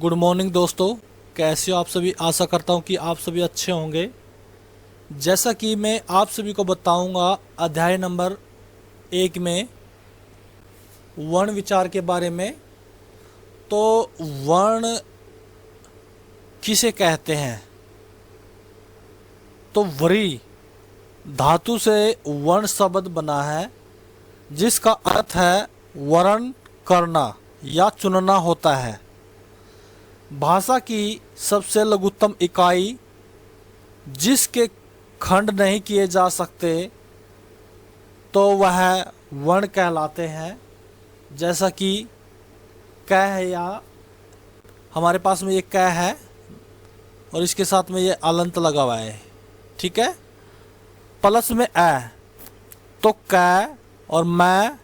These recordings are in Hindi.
गुड मॉर्निंग दोस्तों, कैसे हो आप सभी। आशा करता हूँ कि आप सभी अच्छे होंगे। जैसा कि मैं आप सभी को बताऊंगा अध्याय नंबर 1 में वर्ण विचार के बारे में। तो वर्ण किसे कहते हैं? तो वरी धातु से वर्ण शब्द बना है, जिसका अर्थ है वर्ण करना या चुनना होता है। भाषा की सबसे लघुत्तम इकाई जिसके खंड नहीं किए जा सकते तो वह वर्ण कहलाते हैं। जैसा कि क है, या हमारे पास में ये क है और इसके साथ में ये अलंत लगा हुआ है, ठीक है। प्लस में ए, तो क और मैं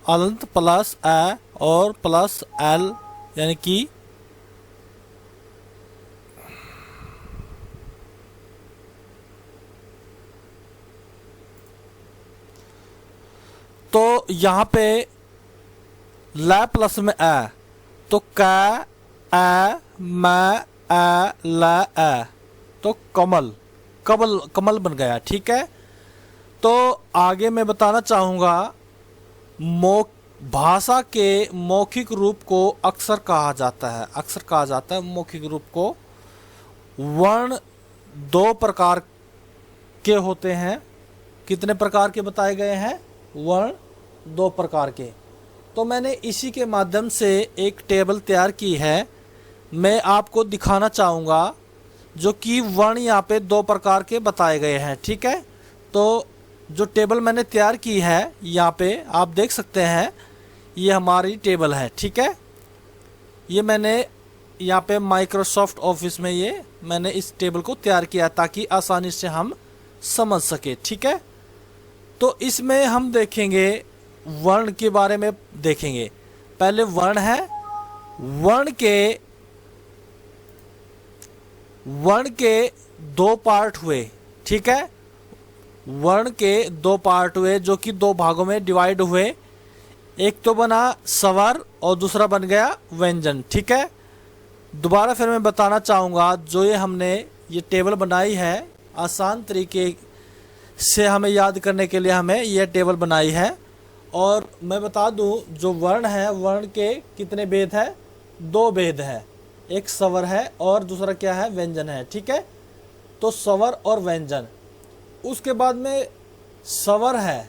अलंत प्लस ए और प्लस एल, यानी कि तो यहाँ पे ल प्लस में ए, तो क ए मैं ए ल ए, तो कमल कमल कमल बन गया, ठीक है। तो आगे मैं बताना चाहूँगा भाषा के मौखिक रूप को अक्षर कहा जाता है। अक्षर कहा जाता है मौखिक रूप को। वर्ण दो प्रकार के होते हैं। कितने प्रकार के बताए गए हैं? वर्ण दो प्रकार के। तो मैंने इसी के माध्यम से एक टेबल तैयार की है, मैं आपको दिखाना चाहूँगा, जो कि वर्ण यहाँ पे दो प्रकार के बताए गए हैं, ठीक है। तो जो टेबल मैंने तैयार की है यहाँ पे आप देख सकते हैं, ये हमारी टेबल है, ठीक है। ये मैंने यहाँ पे माइक्रोसॉफ्ट ऑफिस में ये मैंने इस टेबल को तैयार किया ताकि आसानी से हम समझ सके, ठीक है। तो इसमें हम देखेंगे वर्ण के बारे में देखेंगे। पहले वर्ण है। वर्ण के दो पार्ट हुए, ठीक है। वर्ण के दो पार्ट हुए जो कि दो भागों में डिवाइड हुए। एक तो बना स्वर और दूसरा बन गया व्यंजन, ठीक है। दोबारा फिर मैं बताना चाहूँगा, जो ये हमने ये टेबल बनाई है, आसान तरीके से हमें याद करने के लिए हमें यह टेबल बनाई है। और मैं बता दूं, जो वर्ण है, वर्ण के कितने भेद है? दो भेद है। एक स्वर है और दूसरा क्या है? व्यंजन है, ठीक है। तो स्वर और व्यंजन। उसके बाद में स्वर है।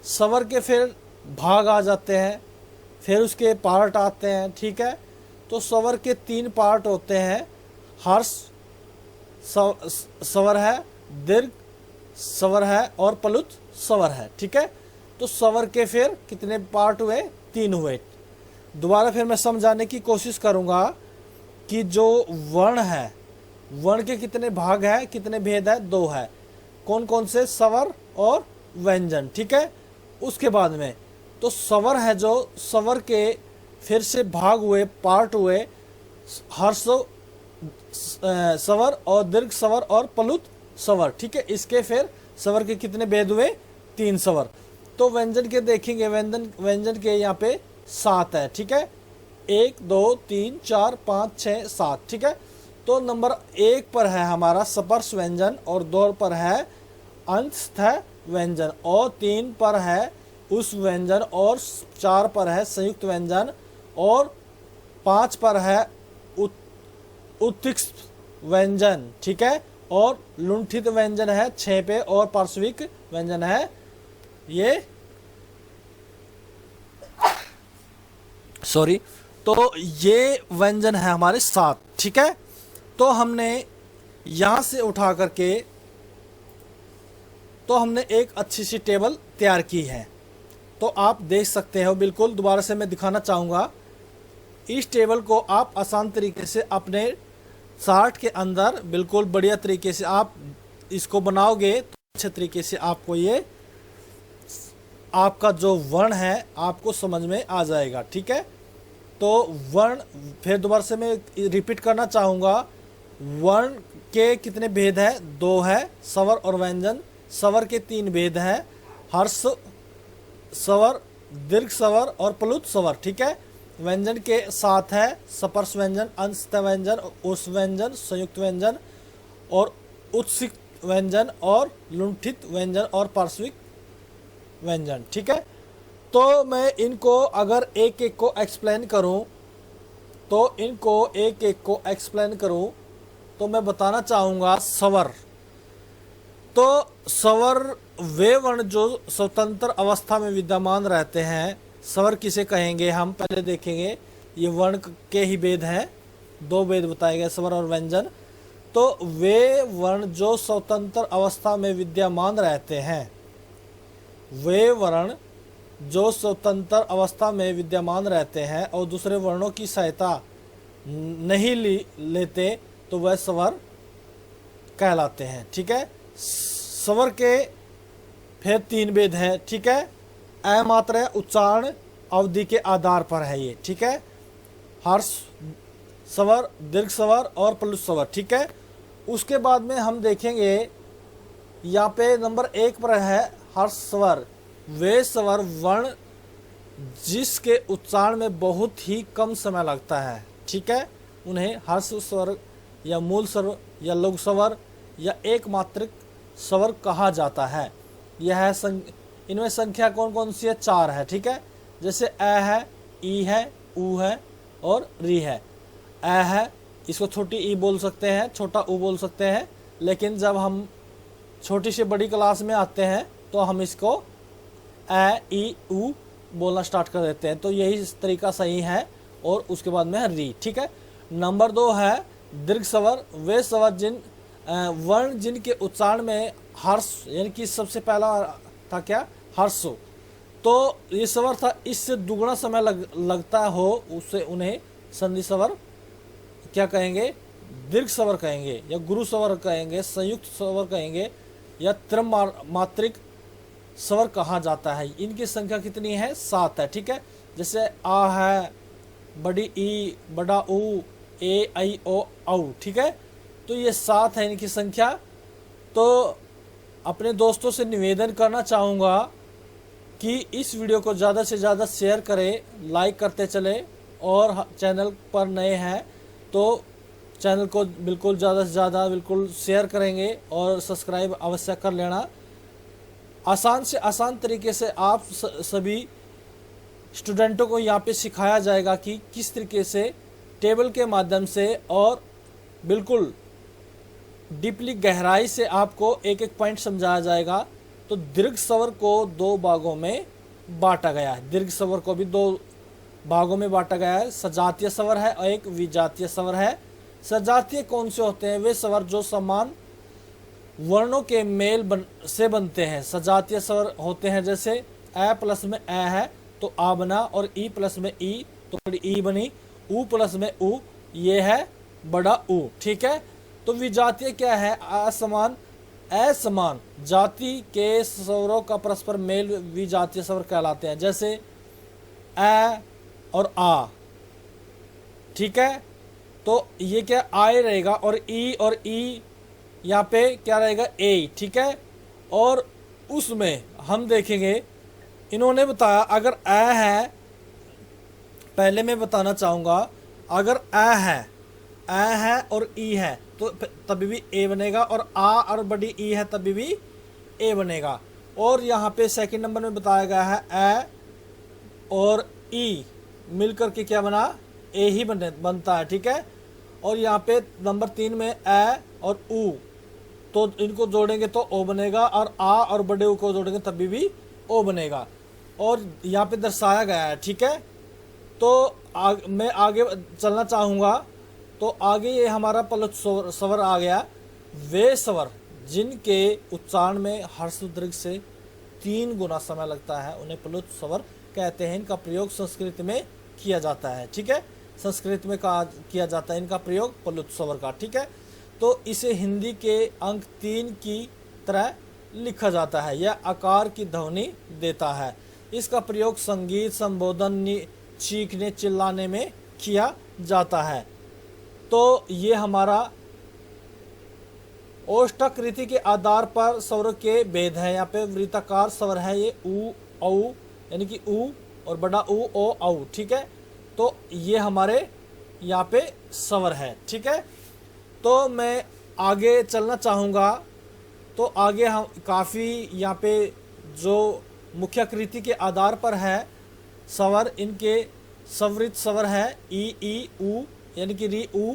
स्वर के फिर भाग आ जाते हैं, फिर उसके पार्ट आते हैं, ठीक है। तो स्वर के तीन पार्ट होते हैं। हर्ष स्वर है, दीर्घ स्वर है और प्लुत स्वर है, ठीक है। तो स्वर के फिर कितने पार्ट हुए? तीन हुए। दोबारा फिर मैं समझाने की कोशिश करूंगा कि जो वर्ण है, वर्ण के कितने भाग है, कितने भेद है? दो है। कौन कौन से? स्वर और व्यंजन, ठीक है। उसके बाद में तो स्वर है, जो स्वर के फिर से भाग हुए, पार्ट हुए, हर्ष स्वर और दीर्घ स्वर और प्लुत स्वर, ठीक है। इसके फिर स्वर के कितने भेद हुए? तीन स्वर। तो व्यंजन के देखेंगे, व्यंजन के यहाँ पे 7 है, ठीक है। 1 2 3 4 5 6 7, ठीक है। तो नंबर 1 पर है हमारा स्पर्श व्यंजन, और 2 पर है अंतस्थ व्यंजन, और 3 पर है उस व्यंजन, और 4 पर है संयुक्त व्यंजन, और 5 पर है उत्तिष्ठ व्यंजन, ठीक है। और लुंठित व्यंजन है 6 पे, और पार्श्विक व्यंजन है ये तो ये व्यंजन है हमारे 7, ठीक है। तो हमने यहां से उठा करके तो हमने एक अच्छी सी टेबल तैयार की है। तो आप देख सकते हो, बिल्कुल दोबारा से मैं दिखाना चाहूँगा। इस टेबल को आप आसान तरीके से अपने चार्ट के अंदर बिल्कुल बढ़िया तरीके से आप इसको बनाओगे तो अच्छे तरीके से आपको ये आपका जो वर्ण है आपको समझ में आ जाएगा, ठीक है। तो वर्ण फिर दोबारा से मैं रिपीट करना चाहूँगा। वर्ण के कितने भेद है? 2 है, स्वर और व्यंजन। स्वर के 3 भेद हैं, हर्ष स्वर, दीर्घ स्वर और प्लुत स्वर, ठीक है। व्यंजन के साथ है स्पर्श व्यंजन, अंशत व्यंजन, उस व्यंजन, संयुक्त व्यंजन और उत्सिक व्यंजन और लुंठित व्यंजन और पार्श्विक व्यंजन। ठीक है, तो मैं इनको अगर एक एक को एक्सप्लेन करूं तो मैं बताना चाहूँगा स्वर। तो स्वर वे वर्ण जो स्वतंत्र अवस्था में विद्यमान रहते हैं। स्वर किसे कहेंगे हम पहले देखेंगे। ये वर्ण के ही भेद हैं, दो भेद बताए गए, स्वर और व्यंजन। तो वे वर्ण जो स्वतंत्र अवस्था में विद्यमान रहते हैं, वे वर्ण जो स्वतंत्र अवस्था में विद्यमान रहते हैं और दूसरे वर्णों की सहायता नहीं लेते, तो वह स्वर कहलाते हैं। ठीक है, स्वर के फिर तीन भेद है। ठीक है, अ मात्रा उच्चारण अवधि के आधार पर है ये। ठीक है, हर्ष स्वर, दीर्घ स्वर और प्लुत स्वर। ठीक है, उसके बाद में हम देखेंगे यहाँ पे नंबर 1 पर है हर्ष स्वर। वे स्वर वर्ण जिसके उच्चारण में बहुत ही कम समय लगता है। ठीक है, उन्हें हर्ष स्वर या मूल स्वर या लघु स्वर या एकमात्रिक स्वर कहा जाता है। यह इनमें संख्या कौन कौन सी है? 4 है। ठीक है, जैसे अ है, ई है, ऊ है और री है। अ है, इसको छोटी ई बोल सकते हैं, छोटा ऊ बोल सकते हैं, लेकिन जब हम छोटी से बड़ी क्लास में आते हैं तो हम इसको अ, ई, ऊ बोलना स्टार्ट कर देते हैं। तो यही तरीका सही है। और उसके बाद में है री। ठीक है, नंबर 2 है दीर्घ स्वर। वे स्वर वर्ण जिनके उच्चारण में हर्ष यानी कि सबसे पहला था क्या? हर्ष। तो ये स्वर था, इससे दुगना समय लगता हो उससे उन्हें संधि स्वर क्या कहेंगे? दीर्घ स्वर कहेंगे या गुरु स्वर कहेंगे, संयुक्त स्वर कहेंगे या त्रैमात्रिक स्वर कहा जाता है। इनकी संख्या कितनी है? 7 है। ठीक है, जैसे आ है, बड़ी ई, बड़ा ऊ, ए, आई, ओ, औ। ठीक है, तो ये 7 है इनकी संख्या। तो अपने दोस्तों से निवेदन करना चाहूँगा कि इस वीडियो को ज़्यादा से ज़्यादा शेयर करें, लाइक करते चले, और चैनल पर नए हैं तो चैनल को बिल्कुल ज़्यादा से ज़्यादा बिल्कुल शेयर करेंगे और सब्सक्राइब अवश्य कर लेना। आसान से आसान तरीके से आप सभी स्टूडेंटों को यहाँ पे सिखाया जाएगा कि किस तरीके से टेबल के माध्यम से और बिल्कुल डीपली गहराई से आपको एक एक पॉइंट समझाया जाएगा। तो दीर्घ स्वर को 2 भागों में बांटा गया है। दीर्घ स्वर को भी 2 भागों में बांटा गया है। सजातीय स्वर है और एक विजातीय स्वर है। सजातीय कौन से होते हैं? वे स्वर जो समान वर्णों के मेल से बनते हैं। सजातीय स्वर होते हैं जैसे अ प्लस में अ है तो आ बना, और ई प्लस में ई तो बड़ी ई बनी, ऊ प्लस में ऊ ये है बड़ा ऊ। ठीक है, तो विजातीय क्या है? असमान जाति के स्वरों का परस्पर मेल विजातीय स्वर कहलाते हैं। जैसे अ और आ। ठीक है, तो ये क्या आए रहेगा, और ई यहाँ पे क्या रहेगा? ए। ठीक है, और उसमें हम देखेंगे इन्होंने बताया अगर अ है, पहले मैं बताना चाहूँगा, अगर अ है और ई है तो तभी भी ए बनेगा, और आ और बड़ी ई है तभी भी ए बनेगा। और यहाँ पे सेकंड नंबर में बताया गया है अ और ई मिलकर के क्या बना? ए ही बनता है। ठीक है, और यहाँ पे नंबर 3 में अ और ऊ, तो इनको जोड़ेंगे तो ओ बनेगा, और आ और बड़े ऊ को जोड़ेंगे तभी भी ओ बनेगा। और यहाँ पे दर्शाया गया है। ठीक है, तो मैं आगे चलना चाहूँगा। तो आगे ये हमारा प्लुत स्वर आ गया। वे स्वर जिनके उच्चारण में हर्ष दीर्घ से 3 गुना समय लगता है उन्हें प्लुत स्वर कहते हैं। इनका प्रयोग संस्कृत में किया जाता है। ठीक है, संस्कृत में किया जाता है इनका प्रयोग प्लुत स्वर का। ठीक है, तो इसे हिंदी के अंक 3 की तरह लिखा जाता है। यह आकार की ध्वनि देता है। इसका प्रयोग संगीत, संबोधन, चीखने, चिल्लाने में किया जाता है। तो ये हमारा ओष्ठाकृति के आधार पर स्वर के भेद है। यहाँ पे वृत्ताकार स्वर है ये ऊ, औ, यानी कि ऊ और बड़ा ऊ, ओ, औ। ठीक है, तो ये हमारे यहाँ पे स्वर है। ठीक है, तो मैं आगे चलना चाहूँगा। तो आगे हम काफ़ी यहाँ पे जो मुख्याकृति के आधार पर है स्वर, इनके स्वरित स्वर है ई ऊ, यानी कि री ऊ,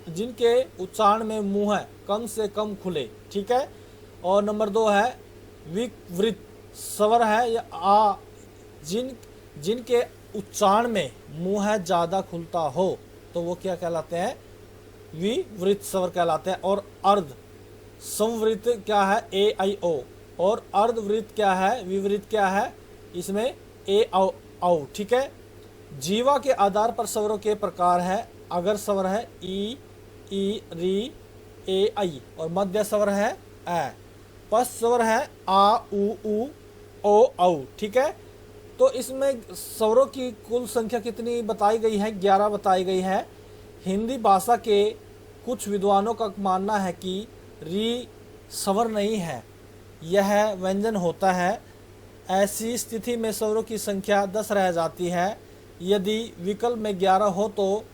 जिनके उच्चारण में मुंह है कम से कम खुले। ठीक है, और नंबर 2 है विवृत स्वर है या आ, जिनके उच्चारण में मुंह है ज़्यादा खुलता हो, तो वो क्या कहलाते हैं? विवृत स्वर कहलाते हैं। और अर्ध संवृत क्या है? ए आई ओ। और अर्धवृत क्या है? विवृत क्या है? इसमें ए औ। ठीक है, जीवा के आधार पर स्वरों के प्रकार है। अगर स्वर है ई री ए आई, और मध्य स्वर है ए। पश्च स्वर है आ उ ओ औ। ठीक है, तो इसमें स्वरों की कुल संख्या कितनी बताई गई है? 11 बताई गई है। हिंदी भाषा के कुछ विद्वानों का मानना है कि री स्वर नहीं है, यह व्यंजन होता है। ऐसी स्थिति में स्वरों की संख्या 10 रह जाती है। यदि विकल्प में 11 हो तो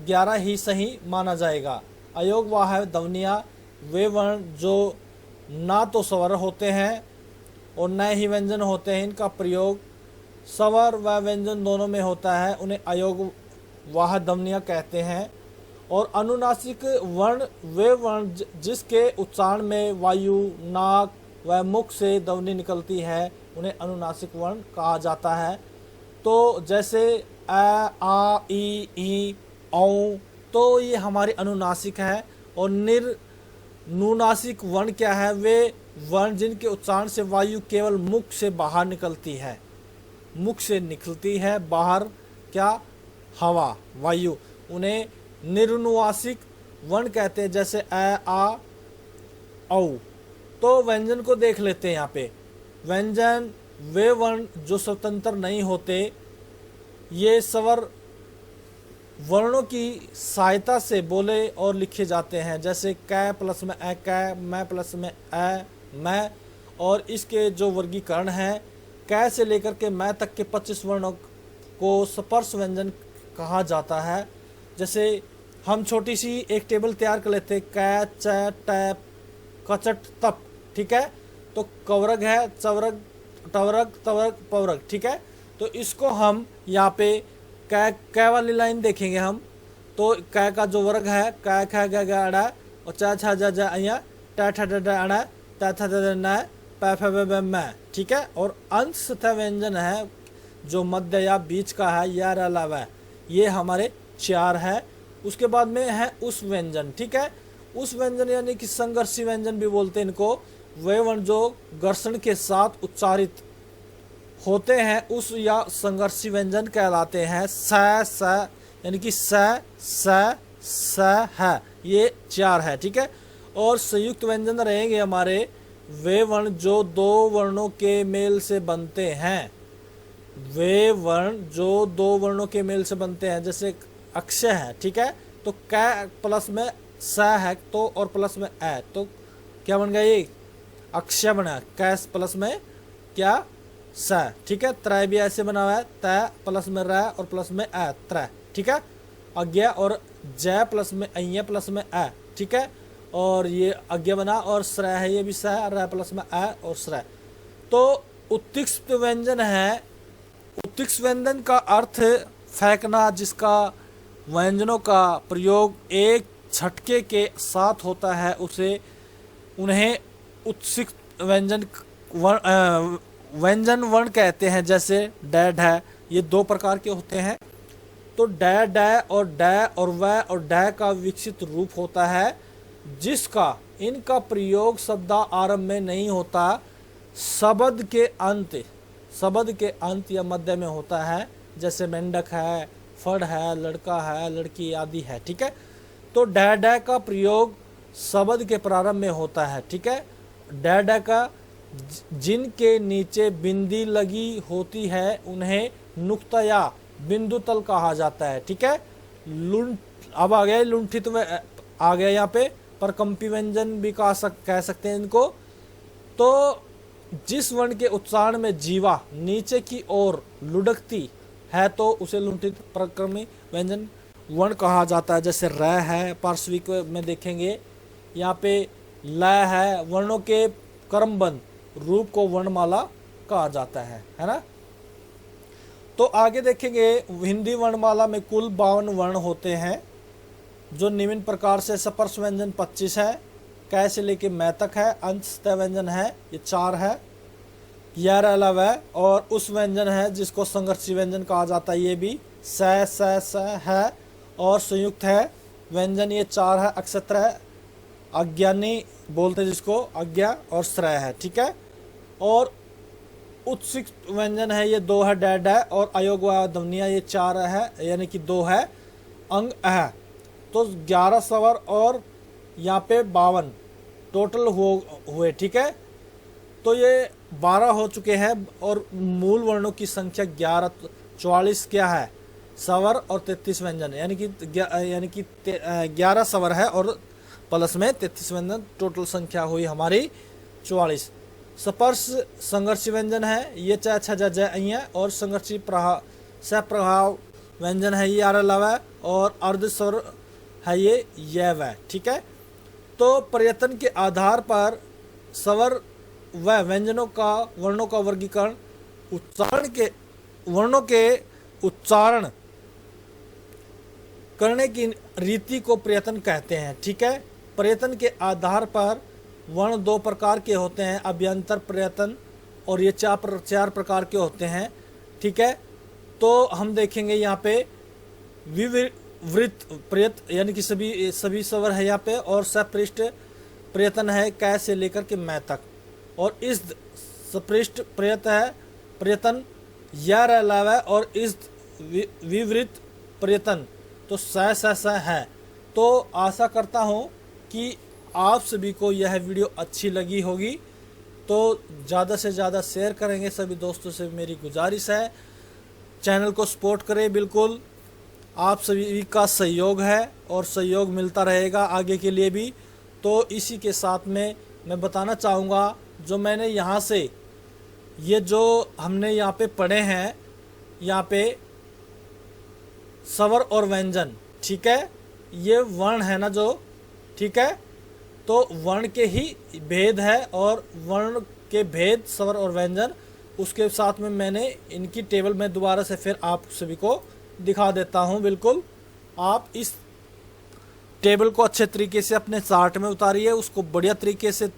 11 ही सही माना जाएगा। अयोग वह है ध्वनियाँ, वे वर्ण जो ना तो स्वर होते हैं और न ही व्यंजन होते हैं, इनका प्रयोग स्वर व व्यंजन दोनों में होता है, उन्हें अयोग वाह ध्वनियाँ कहते हैं। और अनुनासिक वर्ण वे वर्ण जिसके उच्चारण में वायु, नाक व मुख से ध्वनि निकलती है, उन्हें अनुनासिक वर्ण कहा जाता है। तो जैसे आ ई औ, तो ये हमारे अनुनासिक है। और निर्नुनासिक वर्ण क्या है? वे वर्ण जिनके उच्चारण से वायु केवल मुख से बाहर निकलती है, मुख से निकलती है बाहर, क्या? हवा, वायु, उन्हें निर्नुनासिक वर्ण कहते हैं। जैसे आ औ। तो व्यंजन को देख लेते हैं। यहाँ पे व्यंजन वे वर्ण जो स्वतंत्र नहीं होते, ये स्वर वर्णों की सहायता से बोले और लिखे जाते हैं। जैसे कै प्लस में ए कै, मैं प्लस में ए मैं। और इसके जो वर्गीकरण है, कै से लेकर के मैं तक के 25 वर्णों को स्पर्श व्यंजन कहा जाता है। जैसे हम छोटी सी एक टेबल तैयार कर लेते, कै च टैप कचट तप। ठीक है, तो कवरग है, चवरग, टवरग, तवरग, पवरग। ठीक है, तो इसको हम यहाँ पे कै वाली लाइन देखेंगे हम, तो कै का जो वर्ग है कै ख ग अड़ा, और चा छा जा जा अया, टा ठा डा डा अड़ा, ता था दा न, पै फ ब मैं। ठीक है, और अंत सतह व्यंजन है जो मध्य या बीच का है, या अलावा, ये हमारे 4 है। उसके बाद में है उस व्यंजन। ठीक है, उस व्यंजन यानी कि संघर्षी व्यंजन भी बोलते हैं इनको। वे वर्ण जो घर्षण के साथ उच्चारित होते हैं उस या संघर्षी व्यंजन कहलाते हैं। स यानी कि स है, ये 4 है। ठीक है, और संयुक्त व्यंजन रहेंगे हमारे वे वर्ण जो 2 वर्णों के मेल से बनते हैं। वे वर्ण जो 2 वर्णों के मेल से बनते हैं, जैसे अक्षय है। ठीक है, तो कै प्लस में स है, तो और प्लस में ए, तो क्या बन गया? ये अक्षय बना। कैस प्लस में क्या? स। ठीक है, त्रय भी ऐसे बना हुआ है, त प्लस में र और प्लस में ए, त्रय। ठीक है, अज्ञा और जय प्लस में अय प्लस में ए। ठीक है, और ये अज्ञा बना, और श्रय है, ये भी स है, र प्लस में ए और श्रय। तो उत्तिष्ठ व्यंजन है। उत्तिष्ठ व्यंजन का अर्थ फेंकना, जिसका व्यंजनों का प्रयोग एक झटके के साथ होता है, उसे उन्हें उत्सिक्त व्यंजन वर्ण कहते हैं। जैसे डै ढै, ये 2 प्रकार के होते हैं। तो डै डै और डै और वै और डै का विकसित रूप होता है, जिसका इनका प्रयोग शब्द आरंभ में नहीं होता, शब्द के अंत या मध्य में होता है। जैसे मेंढक है, फड़ है, लड़का है, लड़की आदि है। ठीक है, तो डै डै का प्रयोग शब्द के प्रारंभ में होता है। ठीक है, डै डै का जिनके नीचे बिंदी लगी होती है, उन्हें नुक्ता या बिंदु तल कहा जाता है। ठीक है, अब आ गया लुंठित आ गया यहाँ पे, परकंपी व्यंजन भी कह सकते हैं इनको। तो जिस वर्ण के उच्चारण में जीवा नीचे की ओर लुढ़कती है तो उसे लुंठित परक्रमी व्यंजन वर्ण कहा जाता है। जैसे र है, पार्श्विक में देखेंगे यहाँ पे ल है, वर्णों के क्रमबद्ध रूप को वर्णमाला कहा जाता है ना। तो आगे देखेंगे हिंदी वर्णमाला में कुल 52 वर्ण होते हैं, जो निम्न प्रकार से स्पर्श व्यंजन 25 है, कै से लेके मै तक है, अंत व्यंजन है ये 4 है, यह अलावा और उस व्यंजन है जिसको संघर्षी व्यंजन कहा जाता है, ये भी स है, और संयुक्त है व्यंजन ये 4 है, अक्षत्र है, अज्ञानी बोलते हैं जिसको अज्ञा, और श्रय है, ठीक है। और उत्सिक व्यंजन है ये 2 है, डैड है, और अयोग व ध्वनिया ये 4 है, यानी कि 2 है, अंग है। तो 11 स्वर और यहाँ पे 52 टोटल हुए, ठीक है। तो ये 12 हो चुके हैं और मूल वर्णों की संख्या 11, 44 क्या है स्वर और 33 व्यंजन, यानी कि 11 स्वर है और प्लस में 33 व्यंजन, टोटल संख्या हुई हमारी 44। स्पर्श संघर्षी व्यंजन है ये च छ ज ज और संघर्षी सप्रभाव व्यंजन है ये आर लव, और अर्ध स्वर है ये व, ठीक है। तो प्रयत्न के आधार पर स्वर व व्यंजनों का वर्णों का वर्गीकरण वर्णों के उच्चारण करने की रीति को प्रयत्न कहते हैं, ठीक है। प्रयत्न के आधार पर वर्ण 2 प्रकार के होते हैं, अभ्यंतर प्रयत्न, और ये 4 प्रकार के होते हैं, ठीक है। तो हम देखेंगे यहाँ पे विवृत प्रयत्न, यानी कि सभी स्वर है यहाँ पे, और सपृष्ठ प्रयत्न है कै से लेकर के मै तक, और इस सपृष्ठ प्रयत्न या अलावा, और इस विवृत प्रयत्न तो स है। तो आशा करता हूँ कि आप सभी को यह वीडियो अच्छी लगी होगी, तो ज़्यादा से ज़्यादा शेयर करेंगे, सभी दोस्तों से मेरी गुजारिश है। चैनल को सपोर्ट करें, बिल्कुल आप सभी का सहयोग है और सहयोग मिलता रहेगा आगे के लिए भी। तो इसी के साथ में मैं बताना चाहूँगा, जो मैंने यहाँ से ये जो हमने यहाँ पे पढ़े हैं, यहाँ पे स्वर और व्यंजन, ठीक है, ये वर्ण है ना जो, ठीक है। तो वर्ण के ही भेद है, और वर्ण के भेद स्वर और व्यंजन, उसके साथ में मैंने इनकी टेबल में दोबारा से फिर आप सभी को दिखा देता हूं। बिल्कुल आप इस टेबल को अच्छे तरीके से अपने चार्ट में उतारिए, उसको बढ़िया तरीके से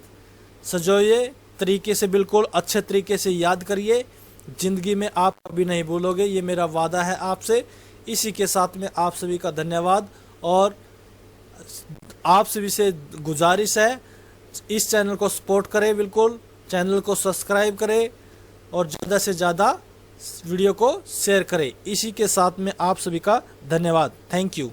सजोइए, तरीके से बिल्कुल अच्छे तरीके से याद करिए, ज़िंदगी में आप कभी नहीं भूलोगे, ये मेरा वादा है आपसे। इसी के साथ में आप सभी का धन्यवाद, और आप सभी से गुजारिश है इस चैनल को सपोर्ट करें, बिल्कुल चैनल को सब्सक्राइब करें, और ज़्यादा से ज़्यादा वीडियो को शेयर करें। इसी के साथ में आप सभी का धन्यवाद। Thank you.